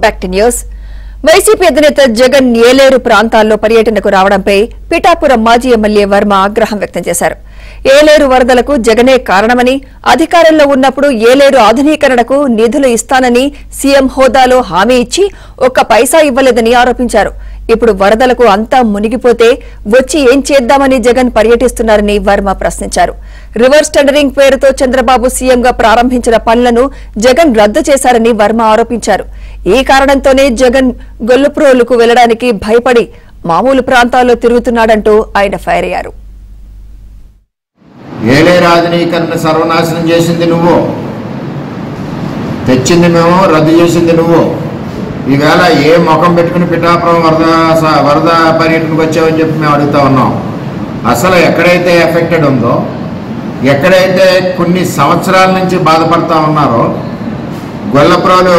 Back to news. YCP అధినేత జగన్ ఏలేరు ప్రాంతాల్లో పర్యటనకు రావడంపై పిఠాపురం మాజీ ఎమ్మెల్యే వర్మ ఆగ్రహం వ్యక్తం చేశారు. ఏలేరు వరదలకు జగనే కారణమని, అధికారంలో ఉన్నప్పుడు ఏలేరు ఆధునీకరణకు నిధులు ఇస్తానని సీఎం హోదాలో హామీ ఇచ్చి ఒక్క పైసా ఇవ్వలేదని ఆరోపించారు. ఇప్పుడు వరదలకు అంతా మునిగిపోతే వచ్చి ఏం చేద్దామని జగన్ పర్యటిస్తున్నారని వర్మ ప్రశ్నించారు. రివర్స్ టెండరింగ్ పేరుతో చంద్రబాబు సీఎంగా ప్రారంభించిన పనులను జగన్ రద్దు చేశారని వర్మ ఆరోపించారు. ఈ కారణంతోనే జగన్ గొల్లప్రోలుకు వెళ్లడానికి భయపడి మామూలు ప్రాంతాల్లో తిరుగుతున్నాడంటూ ఆయన ఫైర్ అయ్యారు. ఏలేరు ఆధునీకరణ సర్వనాశనం చేసింది నువ్వు, తెచ్చింది మేము, రద్దు చేసింది నువ్వు. ఈవేళ ఏ ముఖం పెట్టుకుని పిఠాపురం వరద పర్యటనకు వచ్చావని చెప్పి మేము అడుగుతా ఉన్నాం. అసలు ఎక్కడైతే ఎఫెక్టెడ్ ఉందో, ఎక్కడైతే కొన్ని సంవత్సరాల నుంచి బాధపడతా ఉన్నారో, గొల్లప్రోలు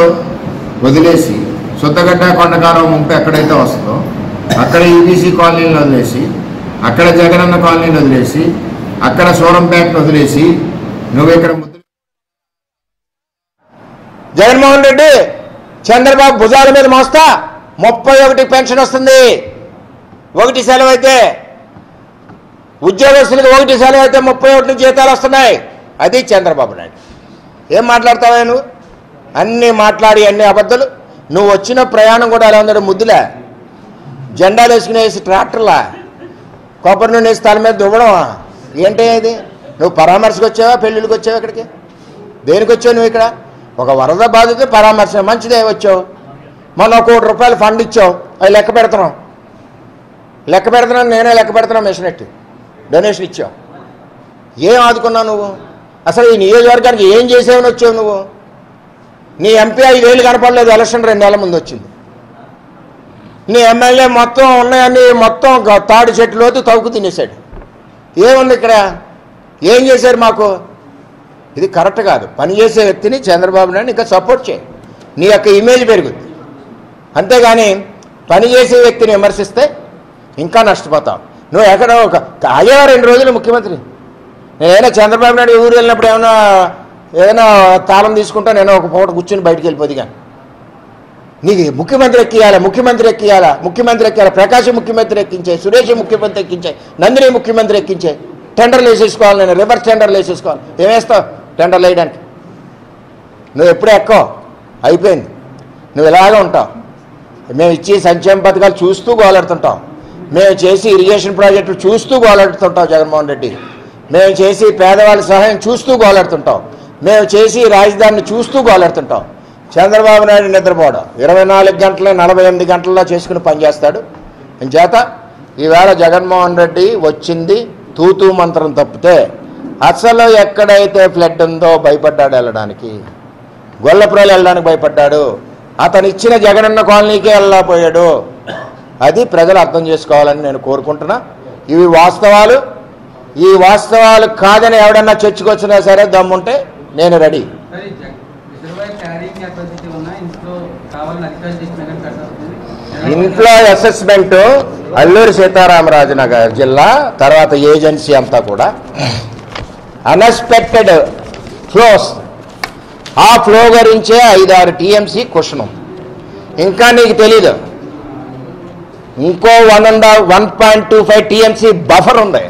వదిలేసి శుద్ధగడ్డ కొండకారం ముంపు ఎక్కడైతే వస్తుందో అక్కడ ఈబీసీ కాలనీలు వదిలేసి, అక్కడ జగనన్న కాలనీలు వదిలేసి, అక్కడ సూరంపేటను వదిలేసి నువ్వు ఇక్కడ జగన్మోహన్ రెడ్డి చంద్రబాబు భుజాల మీద మోస్తా 31 పెన్షన్ వస్తుంది. 1 సెలవు అయితే ఉద్యోగస్తులకు 1 సెలవు అయితే 31 జీతాలు వస్తున్నాయి. అది చంద్రబాబు నాయుడు. ఏం మాట్లాడతావా నువ్వు? అన్నీ మాట్లాడి అన్ని అబద్ధాలు. నువ్వు వచ్చిన ప్రయాణం కూడా ఎలా ఉందో ముద్దులే, జెండాలు వేసుకునేసి ట్రాక్టర్లా, కొబ్బరి నూనె వేసి తల మీద దువ్వడం ఏంటి ఇది? నువ్వు పరామర్శకు వచ్చావా, పెళ్ళిళ్ళకి వచ్చావా? ఇక్కడికి దేనికి వచ్చావు నువ్వు? ఇక్కడ ఒక వరద బాధిత పరామర్శ మంచిదే వచ్చావు. మొన్న 1 కోటి రూపాయలు ఫండ్ ఇచ్చావు, అవి లెక్క పెడుతున్నాను నేనే లెక్క పెడుతున్నాను, మిషన్ ఎట్టి డొనేషన్ ఇచ్చావు. ఏం ఆదుకున్నావు నువ్వు? అసలు ఈ నియోజకవర్గానికి ఏం చేసావని వచ్చావు నువ్వు? నీ ఎంపీ 5 ఏళ్ళు కనపడలేదు, ఎలక్షన్ 2 నెలల ముందు వచ్చింది. నీ ఎమ్మెల్యే మొత్తం ఉన్నాయని మొత్తం తాడు చెట్టులోతు తవ్వుకు తినేశాడు. ఏముంది ఇక్కడ? ఏం చేశారు మాకు? ఇది కరెక్ట్ కాదు. పనిచేసే వ్యక్తిని చంద్రబాబు నాయుడు ఇంకా సపోర్ట్ చేయి, నీ యొక్క ఇమేజ్ పెరుగుద్ది. అంతేగాని పనిచేసే వ్యక్తిని విమర్శిస్తే ఇంకా నష్టపోతావు. నువ్వు ఎక్కడ ఒక అయ్యా 2 రోజులు ముఖ్యమంత్రి, నేనైనా చంద్రబాబు నాయుడు ఊరు వెళ్ళినప్పుడు ఏదైనా తాళం తీసుకుంటా నేను ఒక పూట కూర్చొని బయటికి వెళ్ళిపోద్ది. కానీ నీకు ముఖ్యమంత్రి ఎక్కియాలా, ప్రకాశం ముఖ్యమంత్రి ఎక్కించాయి, సురేష్ ముఖ్యమంత్రి ఎక్కించాయి, నందిని ముఖ్యమంత్రి ఎక్కించాయి. టెండర్లు వేసేసుకోవాలి, నేను రివర్స్ టెండర్లు వేసేసుకోవాలి. ఏమేస్తావు టెండర్లు వేయడానికి? నువ్వు ఎప్పుడే ఎక్కవు, అయిపోయింది. నువ్వు ఇలాగే ఉంటావు. మేము ఇచ్చే సంక్షేమ పథకాలు చూస్తూ గోలాడుతుంటాం, మేము చేసి ఇరిగేషన్ ప్రాజెక్టులు చూస్తూ గోలాడుతుంటాం జగన్మోహన్ రెడ్డి, మేము చేసి పేదవాళ్ళ సహాయం చూస్తూ గోలాడుతుంటాం, మేము చేసి రాజధానిని చూస్తూ గోలాడుతుంటాం. చంద్రబాబు నాయుడు నిద్రపోవడం 24 గంటలు 48 గంటల్లో చేసుకుని పనిచేస్తాడు. చేత ఈవేళ జగన్మోహన్ రెడ్డి వచ్చింది తూతూ మంత్రం తప్పితే అసలు ఎక్కడైతే ఫ్లడ్ ఉందో భయపడ్డాడు వెళ్ళడానికి, గొల్లప్రోలు వెళ్ళడానికి భయపడ్డాడు. అతను ఇచ్చిన జగనన్న కాలనీకే వెళ్ళకపోయాడు. అది ప్రజలు అర్థం చేసుకోవాలని నేను కోరుకుంటున్నా. ఇవి వాస్తవాలు. ఈ వాస్తవాలు కాదని ఎవడన్నా చర్చకొచ్చినా సరే దమ్ముంటే నేను రెడీ. ఇంట్లో అసెస్మెంట్ అల్లూరి సీతారామరాజు నగర్ జిల్లా తర్వాత ఏజెన్సీ అంతా కూడా అన్ఎక్స్పెక్టెడ్ ఫ్లోస్. ఆ ఫ్లో గురించే 5-6 టీఎంసీ క్వశ్చన్. ఇంకా నీకు తెలీదు, ఇంకో 1.25 టీఎంసీ బఫర్ ఉంది.